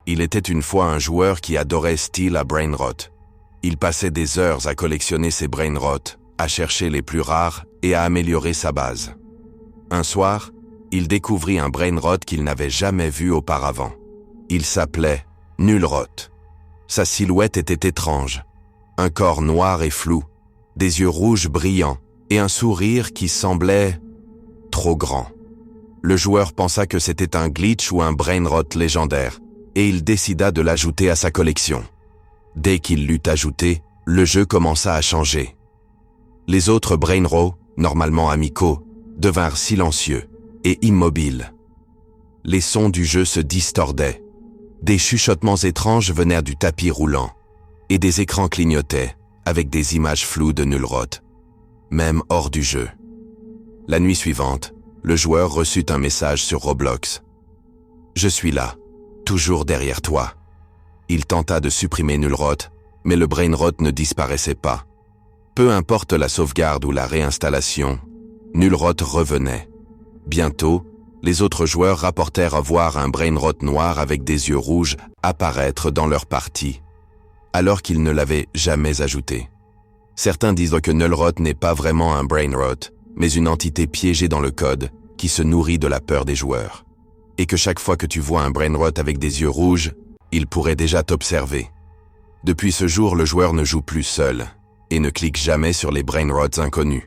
Il était une fois un joueur qui adorait steal à brainrot. Il passait des heures à collectionner ses brainrot, à chercher les plus rares et à améliorer sa base. Un soir, il découvrit un brainrot qu'il n'avait jamais vu auparavant. Il s'appelait Nullrot. Sa silhouette était étrange. Un corps noir et flou, des yeux rouges brillants et un sourire qui semblait trop grand. Le joueur pensa que c'était un glitch ou un brainrot légendaire et il décida de l'ajouter à sa collection. Dès qu'il l'eut ajouté, le jeu commença à changer. Les autres brainrots, normalement amicaux, devinrent silencieux et immobiles. Les sons du jeu se distordaient. Des chuchotements étranges venaient du tapis roulant et des écrans clignotaient avec des images floues de Nullrot, même hors du jeu. La nuit suivante, le joueur reçut un message sur Roblox. « Je suis là, toujours derrière toi. » Il tenta de supprimer Nullrot, mais le brainrot ne disparaissait pas. Peu importe la sauvegarde ou la réinstallation, Nullrot revenait. Bientôt, les autres joueurs rapportèrent voir un brainrot noir avec des yeux rouges apparaître dans leur partie, alors qu'ils ne l'avaient jamais ajouté. Certains disent que Nullrot n'est pas vraiment un brainrot, mais une entité piégée dans le code qui se nourrit de la peur des joueurs. Et que chaque fois que tu vois un brainrot avec des yeux rouges, il pourrait déjà t'observer. Depuis ce jour, le joueur ne joue plus seul et ne clique jamais sur les brainrots inconnus.